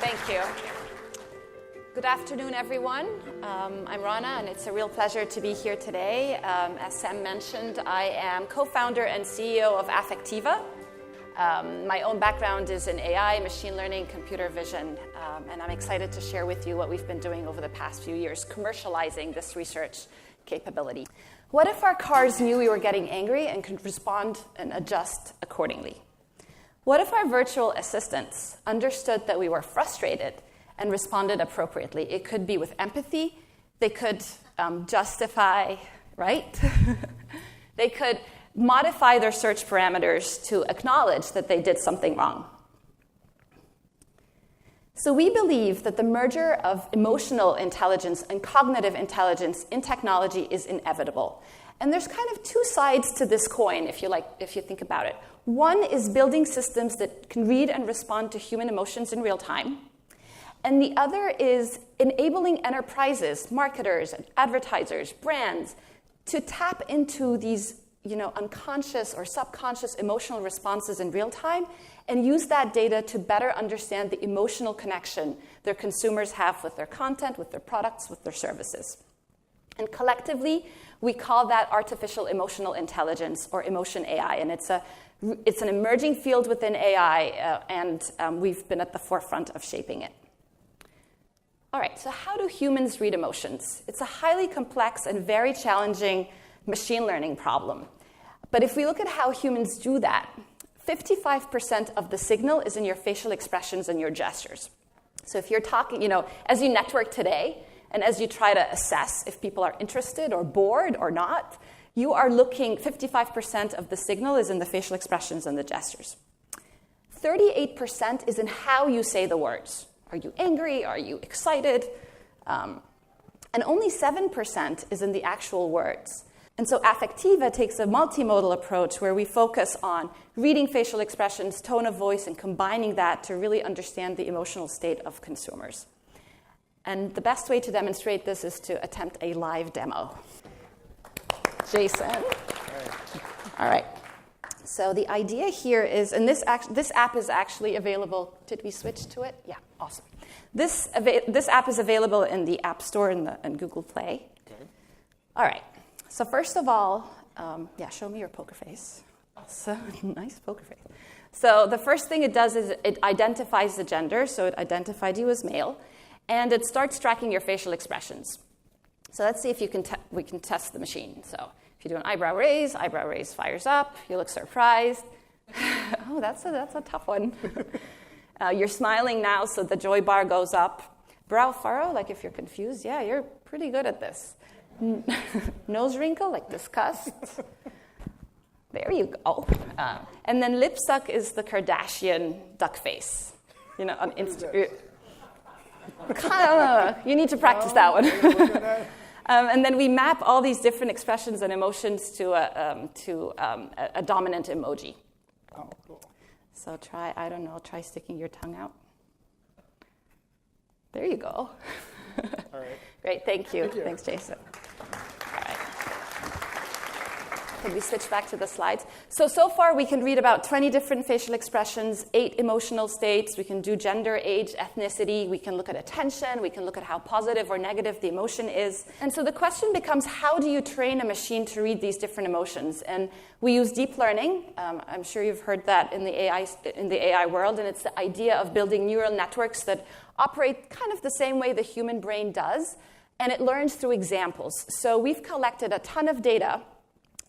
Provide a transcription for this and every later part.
Thank you. Good afternoon, everyone. I'm Rana, and it's a real pleasure to be here today. As Sam mentioned, I am co-founder and CEO of Affectiva. My own background is in AI, machine learning, computer vision, and I'm excited to share with you what we've been doing over the past few years, commercializing this research capability. What if our cars knew we were getting angry and could respond and adjust accordingly? What if our virtual assistants understood that we were frustrated and responded appropriately? It could be with empathy. They could justify, right? They could modify their search parameters to acknowledge that they did something wrong. So we believe that the merger of emotional intelligence and cognitive intelligence in technology is inevitable. And there's kind of two sides to this coin, if you think about it. One is building systems that can read and respond to human emotions in real time. And the other is enabling enterprises, marketers, advertisers, brands to tap into these unconscious or subconscious emotional responses in real time and use that data to better understand the emotional connection their consumers have with their content, with their products, with their services. And collectively, we call that artificial emotional intelligence or emotion AI. And it's an emerging field within AI, and we've been at the forefront of shaping it. All right, so how do humans read emotions? It's a highly complex and very challenging machine learning problem. But if we look at how humans do that, 55% of the signal is in your facial expressions and your gestures. So if you're talking, as you network today, and as you try to assess if people are interested or bored or not, you are looking, 55% of the signal is in the facial expressions and the gestures. 38% is in how you say the words. Are you angry? Are you excited? And only 7% is in the actual words. And so Affectiva takes a multimodal approach where we focus on reading facial expressions, tone of voice, and combining that to really understand the emotional state of consumers. And the best way to demonstrate this is to attempt a live demo. Jason. All right. So the idea here is, and this app is actually available. Did we switch to it? Yeah, awesome. This app is available in the App Store and Google Play. Okay. All right. So first of all, show me your poker face. So nice poker face. So the first thing it does is it identifies the gender. So it identified you as male. And it starts tracking your facial expressions. So let's see if we can test the machine. So if you do an eyebrow raise fires up. You look surprised. Oh, that's a tough one. You're smiling now, so the joy bar goes up. Brow furrow, like if you're confused. Yeah, you're pretty good at this. Nose wrinkle, like disgust. There you go. And then lip suck is the Kardashian duck face. On Instagram. You need to practice that one. And then we map all these different expressions and emotions to a dominant emoji. Oh, cool. So try sticking your tongue out. There you go. All right. Great, thank you. Thanks, Jason. All right. Can we switch back to the slides? So far we can read about 20 different facial expressions, 8 emotional states. We can do gender, age, ethnicity. We can look at attention. We can look at how positive or negative the emotion is. And so the question becomes, how do you train a machine to read these different emotions? And we use deep learning. I'm sure you've heard that in the AI world. And it's the idea of building neural networks that operate kind of the same way the human brain does. And it learns through examples. So we've collected a ton of data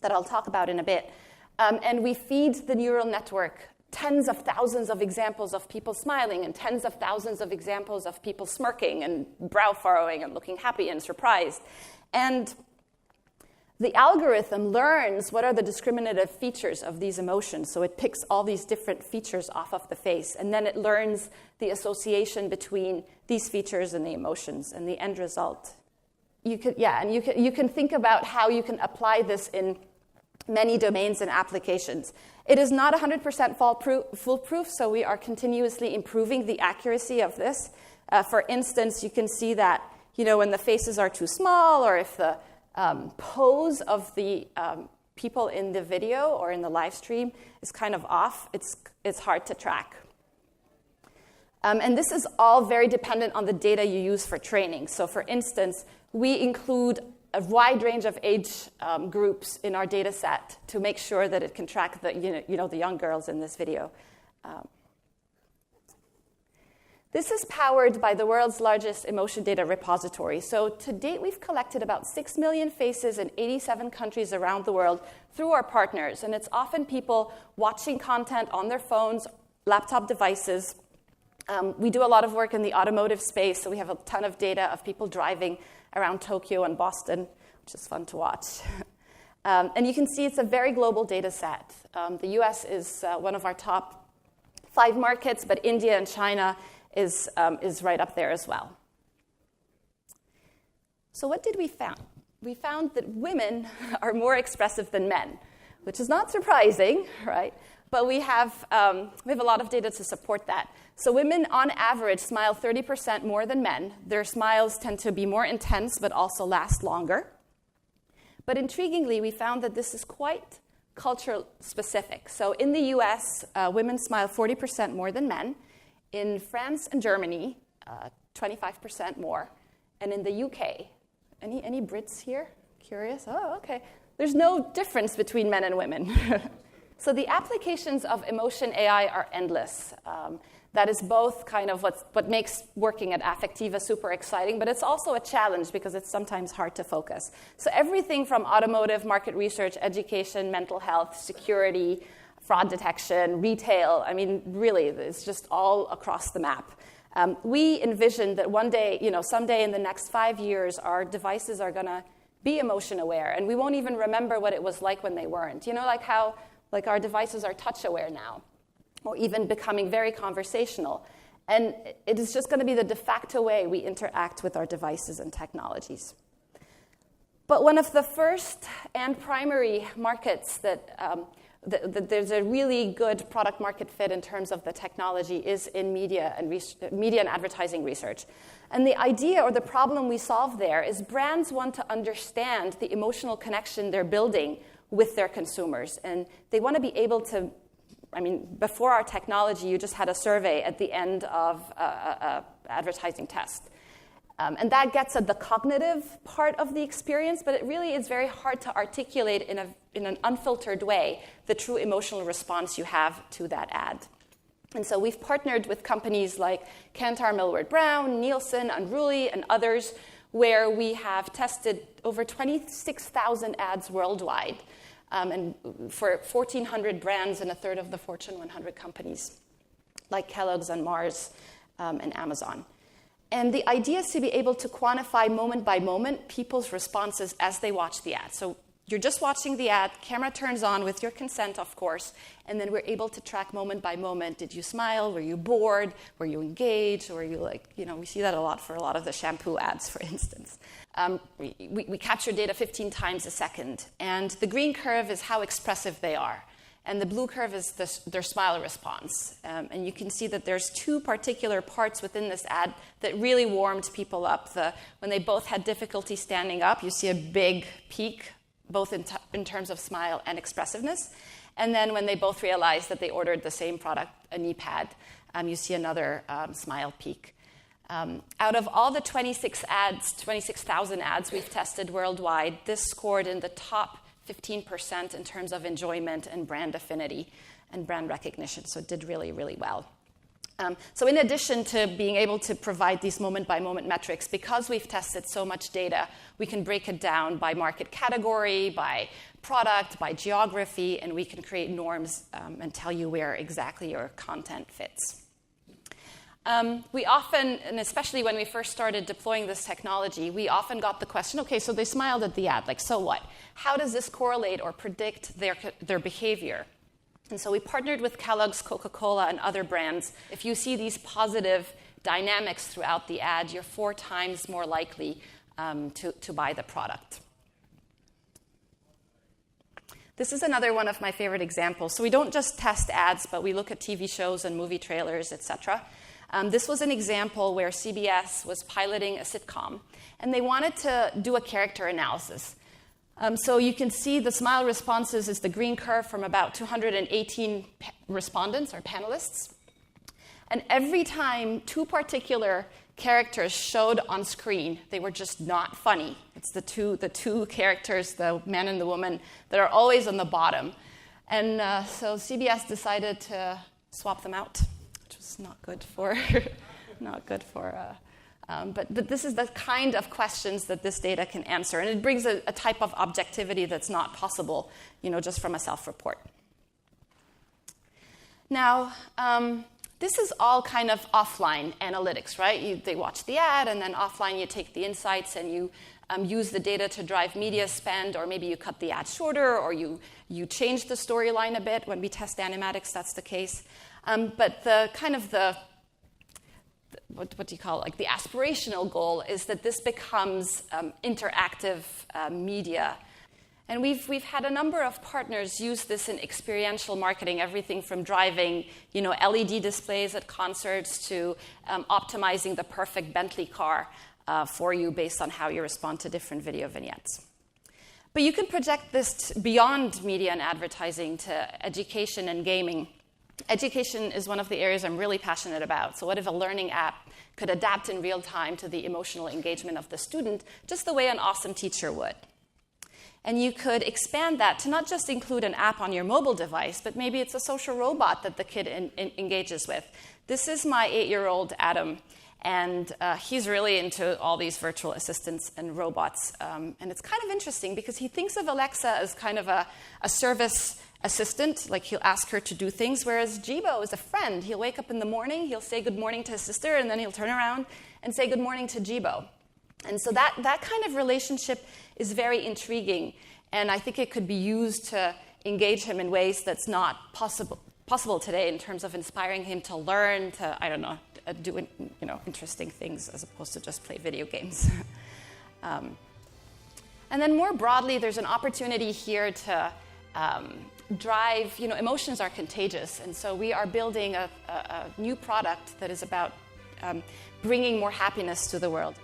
that I'll talk about in a bit. And we feed the neural network tens of thousands of examples of people smiling and tens of thousands of examples of people smirking and brow furrowing and looking happy and surprised. And the algorithm learns what are the discriminative features of these emotions. So it picks all these different features off of the face. And then it learns the association between these features and the emotions. And the end result, you can think about how you can apply this in many domains and applications. It is not 100% foolproof, so we are continuously improving the accuracy of this. For instance, you can see that when the faces are too small, or if the pose of the people in the video or in the live stream is kind of off, it's hard to track. And this is all very dependent on the data you use for training. So for instance, we include a wide range of age groups in our data set to make sure that it can track the, the young girls in this video. This is powered by the world's largest emotion data repository. So to date, we've collected about 6 million faces in 87 countries around the world through our partners. And it's often people watching content on their phones, laptop devices. We do a lot of work in the automotive space, so we have a ton of data of people driving around Tokyo and Boston, which is fun to watch. And you can see it's a very global data set. The US is one of our top 5 markets, but India and China is right up there as well. So what did we found? We found that women are more expressive than men, which is not surprising, right? But we have a lot of data to support that. So women, on average, smile 30% more than men. Their smiles tend to be more intense, but also last longer. But intriguingly, we found that this is quite cultural specific. So in the US, women smile 40% more than men. In France and Germany, 25% more. And in the UK, any Brits here? Curious? Oh, okay. There's no difference between men and women. So the applications of emotion AI are endless. That is both kind of what makes working at Affectiva super exciting, but it's also a challenge because it's sometimes hard to focus. So everything from automotive, market research, education, mental health, security, fraud detection, retail, I mean, really, it's just all across the map. We envision that one day, someday in the next 5 years, our devices are going to be emotion aware, and we won't even remember what it was like when they weren't. Like how our devices are touch aware now, or even becoming very conversational. And it is just going to be the de facto way we interact with our devices and technologies. But one of the first and primary markets that there's a really good product market fit in terms of the technology is in media and advertising research. And the idea or the problem we solve there is brands want to understand the emotional connection they're building with their consumers. And they want to be able to, before our technology, you just had a survey at the end of an advertising test. And that gets at the cognitive part of the experience, but it really is very hard to articulate in an unfiltered way the true emotional response you have to that ad. And so we've partnered with companies like Kantar, Millward Brown, Nielsen, Unruly, and others, where we have tested over 26,000 ads worldwide, and for 1,400 brands and a third of the Fortune 100 companies, like Kellogg's and Mars and Amazon. And the idea is to be able to quantify moment by moment people's responses as they watch the ad. So you're just watching the ad, camera turns on with your consent, of course, and then we're able to track moment by moment. Did you smile? Were you bored? Were you engaged? Or were you we see that a lot for a lot of the shampoo ads, for instance. We capture data 15 times a second. And the green curve is how expressive they are. And the blue curve is their smile response. And you can see that there's 2 particular parts within this ad that really warmed people up. When they both had difficulty standing up, you see a big peak, both in terms of smile and expressiveness. And then when they both realized that they ordered the same product, a knee pad, you see another smile peak. Out of all the 26,000 ads we've tested worldwide, this scored in the top 15% in terms of enjoyment and brand affinity and brand recognition. So it did really, really well. So in addition to being able to provide these moment-by-moment metrics, because we've tested so much data, we can break it down by market category, by product, by geography, and we can create norms and tell you where exactly your content fits. We often, and especially when we first started deploying this technology, we often got the question, okay, so they smiled at the ad, so what? How does this correlate or predict their behavior? And so we partnered with Kellogg's, Coca-Cola, and other brands. If you see these positive dynamics throughout the ad, you're 4 times more likely to buy the product. This is another one of my favorite examples. So we don't just test ads, but we look at TV shows and movie trailers, etc. This was an example where CBS was piloting a sitcom, and they wanted to do a character analysis. So you can see the smile responses is the green curve from about 218 respondents or panelists. And every time two particular characters showed on screen, they were just not funny. It's the two characters, the man and the woman, that are always on the bottom. And so CBS decided to swap them out, which was not good for, but this is the kind of questions that this data can answer. And it brings a type of objectivity that's not possible, just from a self-report. Now, this is all kind of offline analytics, right? They watch the ad, and then offline you take the insights and you use the data to drive media spend, or maybe you cut the ad shorter, or you change the storyline a bit. When we test animatics, that's the case. But the kind of what do you call it? Like the aspirational goal is that this becomes interactive media. And we've had a number of partners use this in experiential marketing, everything from driving, LED displays at concerts to optimizing the perfect Bentley car for you based on how you respond to different video vignettes. But you can project this beyond media and advertising to education and gaming. Education is one of the areas I'm really passionate about. So what if a learning app could adapt in real time to the emotional engagement of the student, just the way an awesome teacher would? And you could expand that to not just include an app on your mobile device, but maybe it's a social robot that the kid engages with. This is my 8-year-old Adam, and he's really into all these virtual assistants and robots. And it's kind of interesting because he thinks of Alexa as kind of a service assistant, like he'll ask her to do things, whereas Jibo is a friend. He'll wake up in the morning, he'll say good morning to his sister, and then he'll turn around and say good morning to Jibo. And so that kind of relationship is very intriguing, and I think it could be used to engage him in ways that's not possible today in terms of inspiring him to learn, to, do interesting things as opposed to just play video games. And then more broadly, there's an opportunity here to drive, emotions are contagious, and so we are building a new product that is about bringing more happiness to the world.